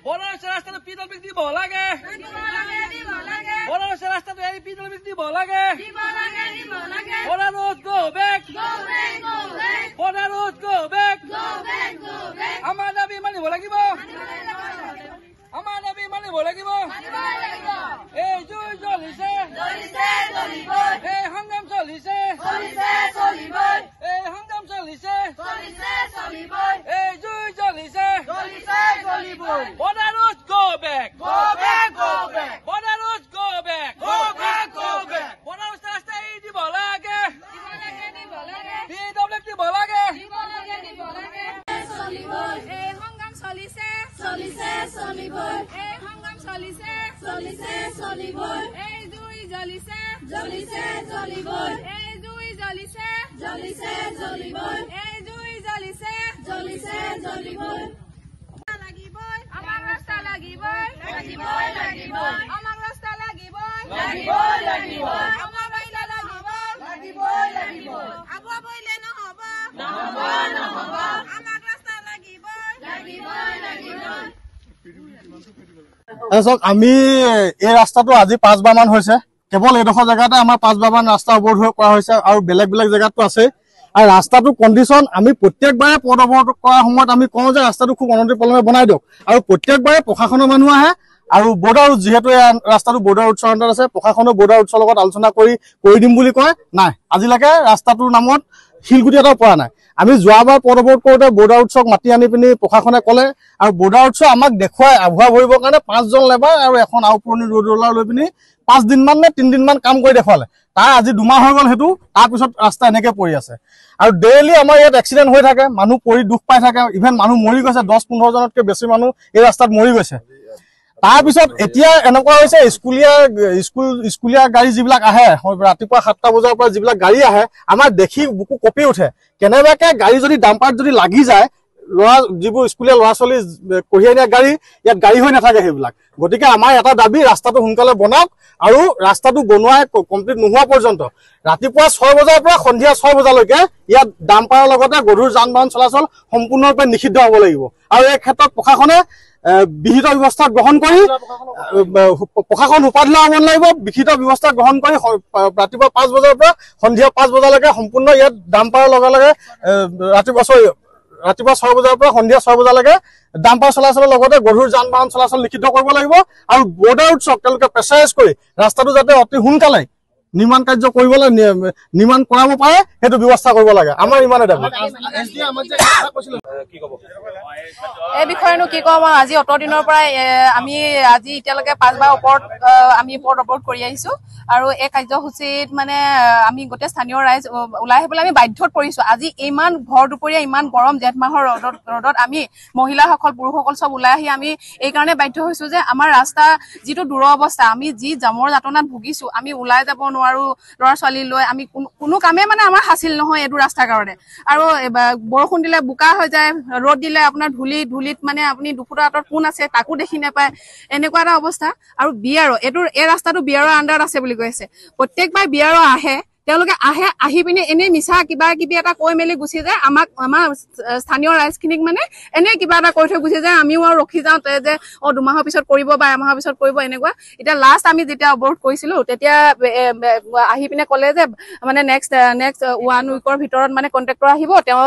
বনাৰসী ৰাস্তাটো পিডব্লিউডি দিব লাগে বনাৰসী ৰাস্তাটো এই পিডব্লিউডি দিব লাগে Banaras go back Banaras go back আমাৰ দাবী মানিব লাগিব আমাৰ দাবী মানিব লাগিব এই জুই জ্বলিছে এই সংগ্ৰাম চলিছে এই সংগ্ৰাম চলিছে এই জুই জ্বলিছে Banaras go back Banaras go back Banaras ৰাস্তা এই দিব লাগে পিডব্লিউডি দিব লাগে আমি এই ৰাস্তাটো আজি 5 বাৰ মান হৈছে কেৱল এডোখৰ জেগাতে আমাৰ 5 বাৰ মান ৰাস্তা অৱৰোধ কৰা হৈছে আৰু বেলেগ বেলেগ জেগাতো আছে আৰু ৰাস্তাটো কণ্ডিশ্যন আমি প্ৰত্যেকবাৰে পদ অৱৰোধ কৰাৰ সময়ত আমি কওঁ যে ৰাস্তাটো খুব অনতিপলমে বনাই দিয়ক আৰু প্ৰত্যেকবাৰে প্ৰশাসনৰ মানুহ আহে আৰু বৰ্ডাৰ ৰোড যিহেতু এই ৰাস্তাটো বৰ্ডাৰ ৰোড চৰকাৰ আছে প্ৰশাসনৰ বৰ্ডাৰ ৰোডৰ লগত আলোচনা কৰি দিম বুলি কয় নাই আজিলৈকে ৰাস্তাটোৰ নামত শিলগুটি এটাও পৰা নাই আমি যোৱাবাৰ পদ অৱৰোধ কৰোঁতে বৰ্ডাৰ উৎসৱক মাতি আনি পিনি প্ৰশাসনে ক'লে আৰু বৰ্ডাৰ উৎসৱ আমাক দেখুৱাই আভুৱা ভৰিবৰ কাৰণে 5জন লেবাৰ আৰু এখন আউপুৰণি ৰোড ৰোলাৰ লৈ পিনি 5 দিনমান নে 3 দিনমান কাম কৰি দেখুৱালে তাৰ আজি 2 মাহ হৈ গ'ল সেইটো তাৰপিছত ৰাস্তা এনেকৈ পৰি আছে আৰু ডেইলি আমাৰ ইয়াত এক্সিডেণ্ট হৈ থাকে মানুহ পৰি দুখ পাই থাকে ইভেন মানুহ মৰি গৈছে 10-15 জনতকৈ বেছি মানুহ এই ৰাস্তাত মৰি গৈছে তাৰপিছত এতিয়া এনেকুৱা হৈছে স্কুলীয়া গাড়ী যিবিলাক আহে ৰাতিপুৱা 7টা বজাৰ পৰা যিবিলাক গাড়ী আহে আমাৰ দেখি বুকু কঁপি উঠে কেনেবাকৈ গাড়ী যদি ডাম্পাৰত যদি লাগি যায় যিবোৰ স্কুলীয়া ল'ৰা ছোৱালী কঢ়িয়াই নিয়া গাড়ী ইয়াত গাড়ী হৈ নাথাকে সেইবিলাক গতিকে আমাৰ এটা দাবী ৰাস্তাটো সোনকালে বনাওক আৰু ৰাস্তাটো বনোৱাই কমপ্লিট নোহোৱা পৰ্যন্ত ৰাতিপুৱা 6 বজাৰ পৰা সন্ধিয়া 6 বজালৈকে ইয়াত ডাম্পাৰৰ লগতে গধুৰ যান বাহন চলাচল সম্পূৰ্ণৰূপে নিষিদ্ধ হ'ব লাগিব আৰু এই ক্ষেত্ৰত প্ৰশাসনে বিহিত ব্যৱস্থা গ্ৰহণ কৰি প্ৰশাসন উপাধি ল'ব লাগিব বিহিত ব্যৱস্থা গ্ৰহণ কৰি ৰাতিপুৱা 5 বজাৰ পৰা সন্ধিয়া 5 বজালৈকে সম্পূৰ্ণ ইয়াত ডাম্পাৰৰ লগে লগে ৰাতিপুৱা 6 বজাৰ পৰা সন্ধিয়া 6 বজালৈকে ডাম্পাৰ চলাচলৰ লগতে গধুৰ যান বাহন চলাচল নিষিদ্ধ কৰিব লাগিব আৰু বৰ্ডাৰ উৎসৱ তেওঁলোকে প্ৰেছাৰাইজ কৰি ৰাস্তাটো যাতে অতি সোনকালে নিৰ্মাণ কাৰ্য কৰিবলৈ নিৰ্মাণ কৰাব পাৰে সেইটো ব্যৱস্থা কৰিব লাগে আমাৰ ইমানে দাবী এই বিষয়েনো কি কম আজি অত দিনৰ পৰা আমি আজি এতিয়ালৈকে 5 বাৰ ওপৰত আমি পদ অৱৰোধ কৰি আহিছো আৰু এই কাৰ্যসূচীত মানে আমি গোটেই স্থানীয় ৰাইজ ওলাই আহিবলৈ আমি বাধ্যত পৰিছো আজি ইমান ভৰ দুপৰীয়া ইমান গৰম জেঠ মাহৰ ৰ'দত আমি মহিলাসকল পুৰুষসকল চব ওলাই আহি আমি এই কাৰণে বাধ্য হৈছো যে আমাৰ ৰাস্তা যিটো দূৰ অৱস্থা আমি যি জামৰ যাতনাত ভুগিছো আমি ওলাই যাব নোৱাৰো ল'ৰা ছোৱালী লৈ আমি কোনো কামে মানে আমাৰ হাসিল নহয় এইটো ৰাস্তাৰ কাৰণে আৰু বৰষুণ দিলে বোকা হৈ যায় ৰ'দ দিলে আপোনাৰ ধূলিত মানে আপুনি দুফুটা আঁতৰত কোন আছে তাকো দেখি নাপায় এনেকুৱা এটা অৱস্থা আৰু বিয়াৰো এই ৰাস্তাটো বিয়াৰৰ আণ্ডাৰত আছে বুলি কৈছে প্ৰত্যেকবাৰ বিয়াৰো আহে তেওঁলোকে আহি পিনে এনে মিছা কিবা কিবি এটা কৈ মেলি গুচি যায় আমাৰ স্থানীয় ৰাইজখিনিক মানে এনে কিবা এটা কৈ থৈ গুচি যায় আমিও আৰু ৰখি যাওঁ যে 2 মাহৰ পিছত কৰিব বা এমাহৰ পিছত কৰিব এনেকুৱা এতিয়া লাষ্ট আমি যেতিয়া অৱৰোধ কৰিছিলো তেতিয়া আহি পিনে ক'লে যে মানে নেক্সট 1 উইকৰ ভিতৰত মানে কণ্ট্ৰেক্টৰ আহিব তেওঁ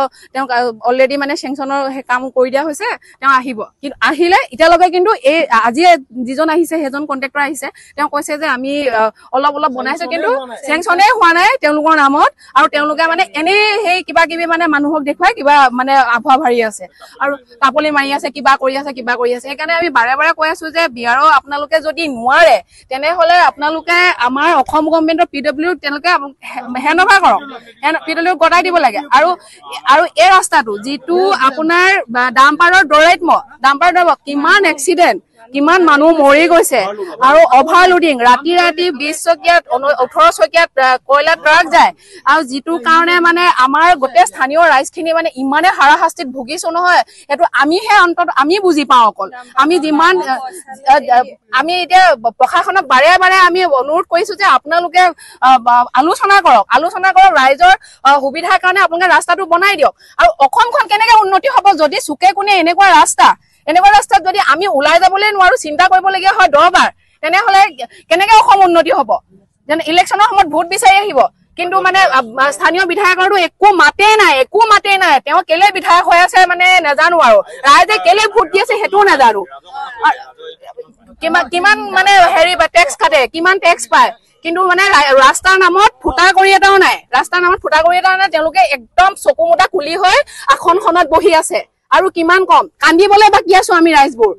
অলৰেডি মানে চেংচনৰ কাম কৰি দিয়া হৈছে তেওঁ আহিব কিন্তু আহিলে এতিয়ালৈকে কিন্তু এই আজি যিজন আহিছে সেইজন কণ্ট্ৰেক্টৰ আহিছে তেওঁ কৈছে যে আমি অলপ বনাইছো কিন্তু চেংচনে হোৱা নাই তেওঁলোকৰ নামত আৰু তেওঁলোকে মানে এনে সেই কিবা কিবি মানে মানুহক দেখুৱাই কিবা মানে আভা ভাৰি আছে আৰু কাপলি মাৰি আছে কিবা কৰি আছে সেইকাৰণে আমি বাৰে বাৰে কৈ আছো যে বিয়াৰো আপোনালোকে যদি নোৱাৰে তেনেহলে আপোনালোকে আমাৰ অসম গভৰ্ণমেণ্টৰ পিডব্লিউ তেওঁলোকে হেণ্ডঅভাৰ কৰক পিডব্লিউ গতাই দিব লাগে আৰু এই ৰাস্তাটো যিটো আপোনাৰ ডাম্পাৰৰ দৰাইত কিমান এক্সিডেণ্ট কিমান মানুহ মৰি গৈছে আৰু অভাৰলোডিং ৰাতি 20 চকীয়াত 18 চকীয়াত কয়লা ট্ৰাক যায় আৰু যিটো কাৰণে মানে আমাৰ গোটেই স্থানীয় ৰাইজখিনি মানে ইমানে হাৰাশাস্তিত ভুগিছো নহয় সেইটো আমিহে অন্তত আমি বুজি পাওঁ অকল আমি যিমান আমি এতিয়া প্ৰশাসনক বাৰে বাৰে আমি অনুৰোধ কৰিছো যে আপোনালোকে আলোচনা কৰক ৰাইজৰ সুবিধাৰ কাৰণে আপোনালোকে ৰাস্তাটো বনাই দিয়ক আৰু অসমখন কেনেকে উন্নতি হ'ব যদি চুকে কোণে এনেকুৱা ৰাস্তাত যদি আমি ওলাই যাবলৈ নোৱাৰো চিন্তা কৰিবলগীয়া হয় 10 বাৰ তেনেহলে কেনেকে অসম উন্নতি হ'ব যেন ইলেকশ্যনৰ সময়ত ভোট বিচাৰি আহিব কিন্তু মানে স্থানীয় বিধায়কৰটো একো মাতেই নাই তেওঁ কেলে বিধায়ক হৈ আছে মানে নাজানো আৰু ৰাইজে কেলে ভোট দি আছে সেইটোও নাজানো কিমান মানে হেৰি টেক্স কাটে কিমান টেক্স পায় কিন্তু মানে ৰাস্তাৰ নামত ফুটা কৰি এটাও নাই তেওঁলোকে একদম চকু মুটা খুলি হৈ আসনখনত বহি আছে আৰু কিমান কম কান্দিবলৈ বাকী আছো আমি ৰাইজবোৰ